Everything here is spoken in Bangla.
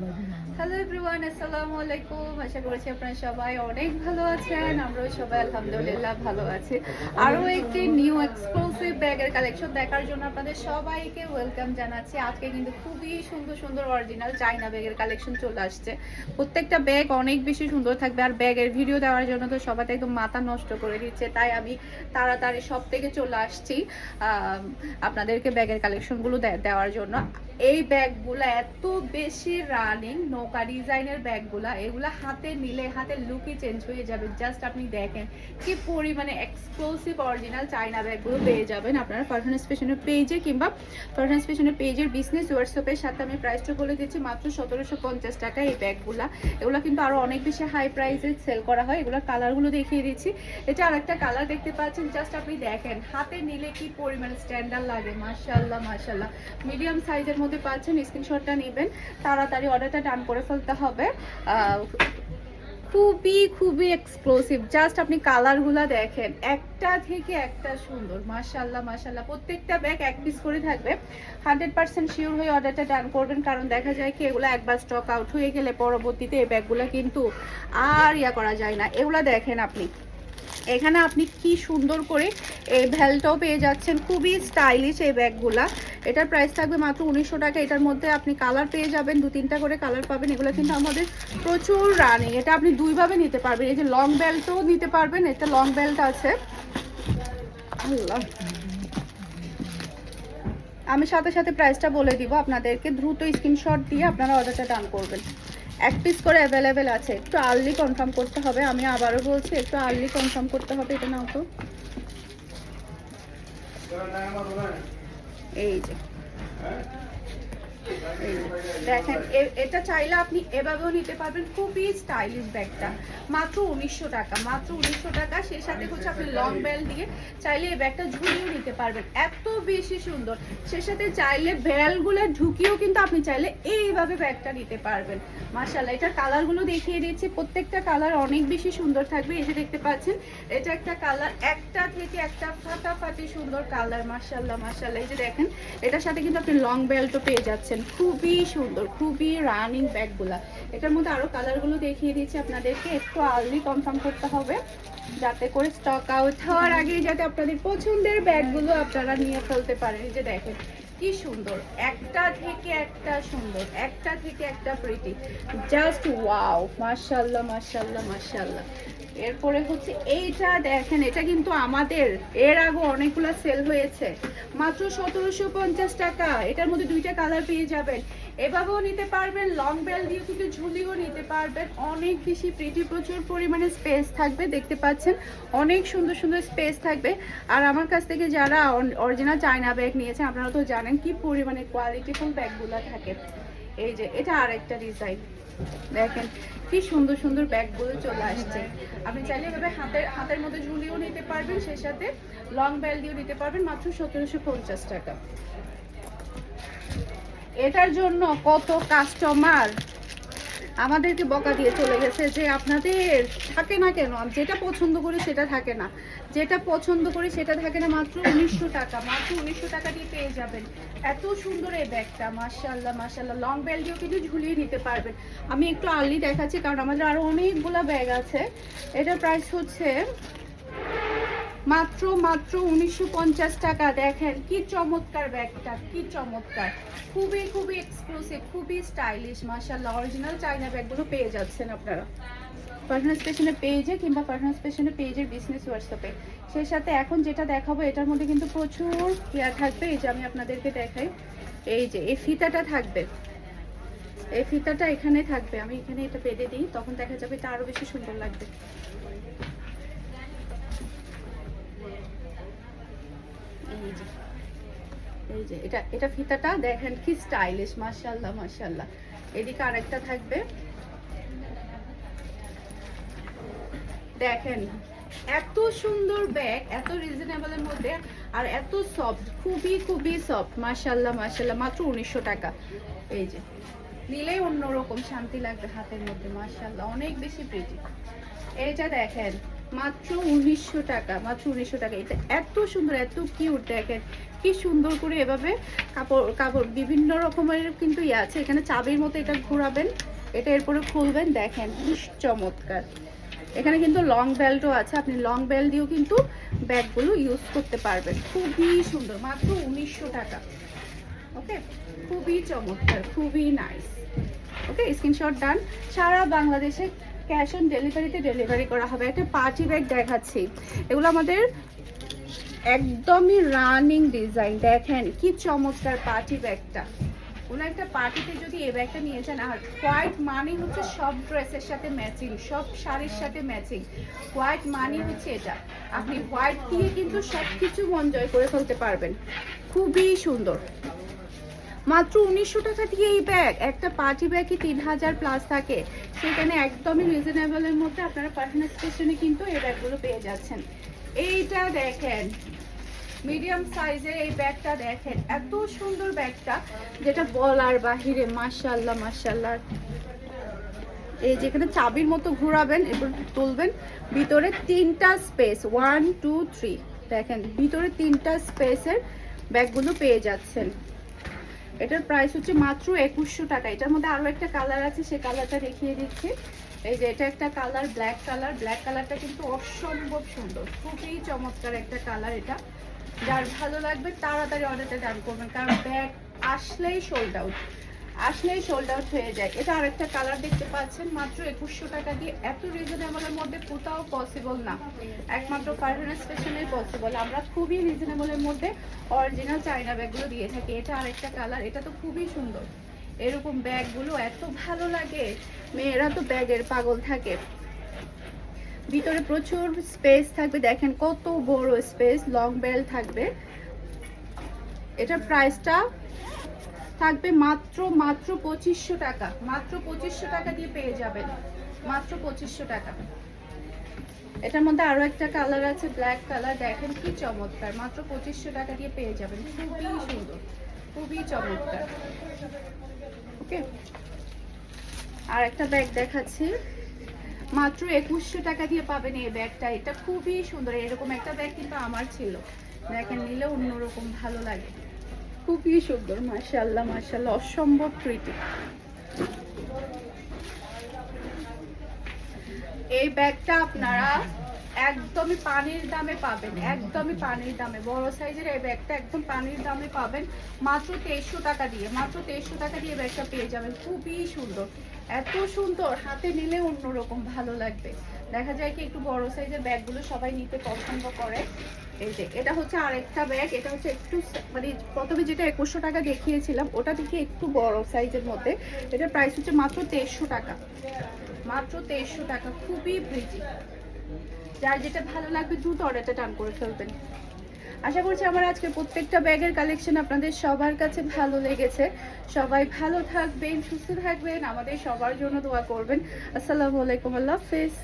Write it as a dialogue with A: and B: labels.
A: হ্যালো এভরিওয়ান, আসসালামু আলাইকুম। আশা করছি আপনারা সবাই অনেক ভালো আছেন। আমরাও সবাই আলহামদুলিল্লাহ ভালো আছি। আরও একটি নিউ এক্সক্লুসিভ ব্যাগের কালেকশন দেখার জন্য আপনাদের সবাইকে ওয়েলকাম জানাচ্ছি। আজকে কিন্তু খুবই সুন্দর সুন্দর অরিজিনাল চাইনা ব্যাগের কালেকশন চলে আসছে। প্রত্যেকটা ব্যাগ অনেক বেশি সুন্দর থাকবে। আর ব্যাগের ভিডিও দেওয়ার জন্য তো সবাই একদম মাথা নষ্ট করে দিচ্ছে, তাই আমি তাড়াতাড়ি সব থেকে চলে আসছি আপনাদেরকে ব্যাগের কালেকশনগুলো দেওয়ার জন্য। এই ব্যাগগুলো এত বেশি রানিং, নৌকা ডিজাইনের ব্যাগগুলা, এগুলা হাতে নিলে হাতের লুকই চেঞ্জ হয়ে যাবে। জাস্ট আপনি দেখেন কি পরিমাণে এক্সক্লুসিভ অরিজিনাল চাইনা ব্যাগগুলো পেয়ে যাবেন আপনারা ফারহানাস ফ্যাশনের পেজে কিংবা ফারহানাস ফ্যাশনের পেজের বিজনেস হোয়াটসঅ্যাপের সাথে আমি প্রাইসটা বলে দিচ্ছি মাত্র 1750 টাকা এই ব্যাগগুলা। এগুলো কিন্তু আরো অনেক বেশি হাই প্রাইসে সেল করা হয়। এগুলোর কালারগুলো দেখিয়ে দিচ্ছি। এটা আরেকটা কালার দেখতে পাচ্ছেন, জাস্ট আপনি দেখেন হাতে নিলে কি পরিমাণে স্ট্যান্ডার্ড লাগে। মাশাআল্লাহ মাশাআল্লাহ, মিডিয়াম সাইজের মধ্যে পাচ্ছেন। স্ক্রিনশটটা নেবেন, তাড়াতাড়ি অর্ডারটা ডান করে ফেলতে হবে। খুবই খুবই এক্সক্লুসিভ। জাস্ট আপনি কালারগুলো দেখেন, একটা থেকে একটা সুন্দর। মাশাআল্লাহ মাশাআল্লাহ, প্রত্যেকটা ব্যাগ এক পিস করে থাকবে। 100% শিওর হয়ে অর্ডারটা ডান করবেন, কারণ দেখা যায় কি এগুলো একবার স্টক আউট হয়ে গেলে পরবর্তীতে এই ব্যাগগুলো কিন্তু আর করা যায় না। এগুলো দেখেন আপনি, এখানে আপনি কি সুন্দর করে এই ভ্যালটাও পেয়ে যাচ্ছেন, খুবই স্টাইলিশ এই ব্যাগগুলা। এটার প্রাইস থাকবে মাত্র 1900 টাকা। এটার মধ্যে আপনি কালার পেয়ে যাবেন, 2-3টা করে কালার পাবেন। এগুলো কিন্তু আমাদের প্রচুর রানিং। এটা আপনি দুইভাবে নিতে পারবেন, এই যে লং বেল্টও নিতে পারবেন। এটা লং বেল্ট আছে। আল্লাহ, আমি সাথে সাথে প্রাইসটা বলে দিব আপনাদেরকে, দ্রুত স্ক্রিনশট দিয়ে আপনারা অর্ডারটা ডান করবেন। এক পিস করে অ্যাভেলেবেল আছে, একটু আর্লি কনফার্ম করতে হবে। আমি আবারও বলছি, একটু আর্লি কনফার্ম করতে হবে। এটা নাও তো, এই যে দেখেন, এটা চাইলে আপনি এভাবেও নিতে পারবেন। খুবই স্টাইলিশ ব্যাগটা, মাত্র 1900 টাকা। মাত্র 1900 টাকা। সেই সাথে হচ্ছে আপনি লং বেল্ট দিয়ে চাইলে এই ব্যাগটা ঝুলিয়েও নিতে পারবেন, এত বেশি সুন্দর। সেই সাথে চাইলে বেলগুলো ঢুকিয়েও কিন্তু আপনি চাইলে এইভাবে ব্যাগটা নিতে পারবেন। মাশাআল্লাহ, এটার কালারগুলো দেখিয়ে দিচ্ছি। প্রত্যেকটা কালার অনেক বেশি সুন্দর থাকবে। এই যে দেখতে পাচ্ছেন, এটা একটা কালার, একটা থেকে একটা ফাটাফাটি সুন্দর কালার। মাশাআল্লাহ মাশাআল্লাহ, এই যে দেখেন, এটার সাথে কিন্তু আপনি লং বেল্টও পেয়ে যাচ্ছেন। খুবই সুন্দর, খুবই রানিং ব্যাগগুলা। এটার মধ্যে আরো কালারগুলো দেখিয়ে দিচ্ছি আপনাদেরকে। একটু আর্লি কনফার্ম করতে হবে, যাতে করে স্টক আউট হওয়ার আগে যাতে আপনাদের পছন্দের ব্যাগগুলো আপনারা নিয়ে ফেলতে পারেন। এই যে দেখেন কি সুন্দর, একটা থেকে একটা সুন্দর, একটা থেকে একটা প্রিটি, জাস্ট ওয়াও। মাশাআল্লাহ মাশাআল্লাহ মাশাআল্লাহ। এরপরে হচ্ছে এইটা দেখেন, এটা কিন্তু আমাদের এর আগে অনেকগুলো সেল হয়েছে, মাত্র 1750 টাকা। এটার মধ্যে 2টা কালার পেয়ে যাবেন। এভাবেও নিতে পারবেন, লং বেল দিয়ে কিন্তু ঝুলিও নিতে পারবেন। অনেক বেশি প্রিটি, প্রচুর পরিমাণে স্পেস থাকবে। দেখতে পাচ্ছেন অনেক সুন্দর সুন্দর স্পেস থাকবে। আর আমার কাছ থেকে যারা অরিজিনাল চায়না ব্যাগ নিয়েছেন আপনারা তো জানেন কি পরিমাণে কোয়ালিটিফুল ব্যাগগুলো থাকে। এই যে এটা আরেকটা ডিজাইন, দেখেন কি সুন্দর সুন্দর ব্যাগগুলো চলে আসছে। আপনি চাইলে এভাবে হাতের মধ্যে ঝুলিয়েও নিতে পারবেন, সেই সাথে লং বেল দিয়েও নিতে পারবেন। মাত্র 1750 টাকা। এটার জন্য কত কাস্টমার আমাদেরকে বকা দিয়ে চলে গেছে যে আপনাদের থাকে না কেন, যেটা পছন্দ করি সেটা থাকে না, যেটা পছন্দ করি সেটা থাকে না। মাত্র 1900 টাকা। মাত্র 1900 টাকা দিয়ে পেয়ে যাবেন এত সুন্দর এই ব্যাগটা। মাশাআল্লাহ মাশাআল্লাহ, লং বেল দিয়েও কিন্তু ঝুলিয়ে নিতে পারবেন। আমি একটু আর্লি দেখাচ্ছি কারণ আমাদের আরো অনেকগুলো ব্যাগ আছে। এটার প্রাইস হচ্ছে মাত্র 1950 টাকা। দেখেন কি চমৎকার ব্যাগটা, কি চমৎকার, খুবই খুবই এক্সক্লুসিভ, খুবই স্টাইলিশ। মাশাআল্লাহ, অরিজিনাল চায়না ব্যাগগুলো পেয়ে যাচ্ছেন আপনারা ফারহানাস ফ্যাশনের পেজে কিংবা ফারহানাস ফ্যাশনের পেজের বিজনেস হোয়াটসঅ্যাপে। সেই সাথে এখন যেটা দেখাবো এটার মধ্যে কিন্তু প্রচুর কেয়ার থাকবে। এই যে আমি আপনাদেরকে দেখাই, এই যে এই ফিতাটা থাকবে, এই ফিতাটা এখানে থাকবে। আমি এখানে এটা বেঁধে দিই, তখন দেখা যাবে এটা আরো বেশি সুন্দর লাগবে। এই যে এটা ফিতাটা দেখেন কি স্টাইলিশ। মাশাআল্লাহ মাশাআল্লাহ। এদিকে আরেকটা থাকবে, দেখেন এত সুন্দর ব্যাগ, এত রিজনেবলের মধ্যে আর এত সফট, খুবই খুবই সফট। মাশাআল্লাহ মাশাআল্লাহ, মাত্র 1900 টাকা। এই যে নিলেই অন্যরকম শান্তি লাগবে হাতের মধ্যে। মাশাআল্লাহ, অনেক বেশি প্রিটি। এইটা দেখেন মাত্র 1900 টাকা, মাত্র 1900 টাকা। এটা এত সুন্দর, এত কিউট, দেখেন কি সুন্দর করে এভাবে কাপড় কাপড় বিভিন্ন রকমের কিন্তু ইয়ে আছে। এখানে চাবির মতো এটা ঘোরাবেন, এটা এরপরে খুলবেন, দেখেন কি চমৎকার। এখানে কিন্তু লং বেল্টও আছে, আপনি লং বেল্ট দিয়েও কিন্তু ব্যাগগুলো ইউজ করতে পারবেন। খুবই সুন্দর, মাত্র 1900 টাকা। ওকে, খুবই চমৎকার, খুবই নাইস। ওকে, স্ক্রিনশট ডান। সারা বাংলাদেশে ক্যাশ অন ডেলিভারিতে ডেলিভারি করা হবে। একটা পার্টি ব্যাগ দেখাচ্ছি, এগুলো আমাদের একদমই রানিং ডিজাইন, দেখেন কি চমৎকার পার্টি ব্যাগটা। কোনো একটা পার্টিতে যদি এই ব্যাগটা নিয়ে যান, আর হোয়াইট মানি হচ্ছে সব ড্রেসের সাথে ম্যাচিং, সব শাড়ির সাথে ম্যাচিং। হোয়াইট মানি হচ্ছে এটা, আপনি হোয়াইট দিয়ে কিন্তু সব কিছু মন জয় করে ফেলতে পারবেন। খুবই সুন্দর, মাত্র 1900 টাকা দিয়ে এই ব্যাগ। একটা পার্টি ব্যাগই 3000 প্লাস থাকে, সেখানে একদমই রিজনেবলের মধ্যে আপনারা পার্সোনাল স্টেশনে কিন্তু এই ব্যাগগুলো পেয়ে যাচ্ছেন। এইটা দেখেন, মিডিয়াম সাইজের এই ব্যাগটা দেখেন, এত সুন্দর ব্যাগটা যেটা বলার বাহিরে। মাশাআল্লাহ মাশাআল্লাহ। এই যেখানে চাবির মতো ঘোরাবেন, এরপর তুলবেন, ভিতরে 3টা স্পেস, 1 2 3, দেখেন ভিতরে 3টা স্পেসের ব্যাগগুলো পেয়ে যাচ্ছেন। এটার প্রাইস হচ্ছে মাত্র 2100 টাকা। এটার মধ্যে আরো একটা কালার আছে, সেই কালারটা দেখিয়ে দিচ্ছি। এই যে এটা একটা কালার, ব্ল্যাক কালার। ব্ল্যাক কালারটা কিন্তু অসম্ভব সুন্দর, খুবই চমৎকার একটা কালার। এটা যার ভালো লাগবে তাড়াতাড়ি অর্ডারটা ডান করবেন, কারণ ব্যাগ আসলেই সোল্ড আউট, আসলেই সোল্ড আউট হয়ে যায়। এটা আরেকটা কালার দেখতে পাচ্ছেন, মাত্র 2100 টাকা দিয়ে। এত রিজনেবলের মধ্যে কোথাও পসিবল না, একমাত্র ফারহানা স্টেশনে পসিবল। আমরা খুবই রিজনেবলের মধ্যে অরিজিনাল চাইনা ব্যাগগুলো দিয়ে থাকি। এটা আরেকটা কালার, এটা তো খুবই সুন্দর। এরকম ব্যাগগুলো এত ভালো লাগে, মেয়েরা তো ব্যাগের পাগল থাকে। ভিতরে প্রচুর স্পেস থাকবে, দেখেন কত বড় স্পেস, লং বেল থাকবে। এটার প্রাইসটা থাকবে মাত্র 2500 টাকা, মাত্র 2500 টাকা দিয়ে পেয়ে যাবেন, মাত্র 2500 টাকা। এটার মধ্যে আরো একটা কালার আছে, ব্ল্যাক কালার, দেখেন কি চমৎকার, মাত্র 2500 টাকা দিয়ে পেয়ে যাবেন। খুবই সুন্দর, খুবই চমৎকার। ওকে, আর একটা ব্যাগ দেখাচ্ছি, মাত্র 2100 টাকা দিয়ে পাবেন এই ব্যাগটা। এটা খুবই সুন্দর, এরকম একটা ব্যাগ কিন্তু আমার ছিল, দেখেন নিলে অন্যরকম ভালো লাগে। খুবই সুন্দর, মাশাআল্লাহ মাশাআল্লাহ, অসম্ভব প্রিটি। এই ব্যাগটা আপনারা একদমই পানির দামে পাবেন, একদমই পানির দামে। বড় সাইজের এই ব্যাগটা একদম পানির দামে পাবেন, মাত্র 2300 টাকা দিয়ে। মাত্র 2300 টাকা দিয়ে ব্যাগটা পেয়ে যাবেন। খুবই সুন্দর, এত সুন্দর, হাতে নিলে অন্যরকম ভালো লাগবে। দেখা যায় কি একটু বড় সাইজের ব্যাগগুলো সবাই নিতে পছন্দ করে। এই যে এটা হচ্ছে আরেকটা ব্যাগ, এটা হচ্ছে একটু মানে প্রথমে যেটা 2100 টাকা দেখিয়েছিলাম ওটা থেকে একটু বড় সাইজের মধ্যে। এটার প্রাইস হচ্ছে মাত্র 2300 টাকা, মাত্র 2300 টাকা। খুবই প্রিটি, যার যেটা ভালো লাগবে দ্রুত অর্ডারটা টান করে ফেলবেন। আশা করছি আমার আজকে প্রত্যেকটা ব্যাগের কালেকশন আপনাদের সবার কাছে ভালো লেগেছে। সবাই ভালো থাকবেন, সুস্থ থাকবেন, আমাদের সবার জন্য দোয়া করবেন। আসসালামু আলাইকুম, আল্লাহ হাফেজ।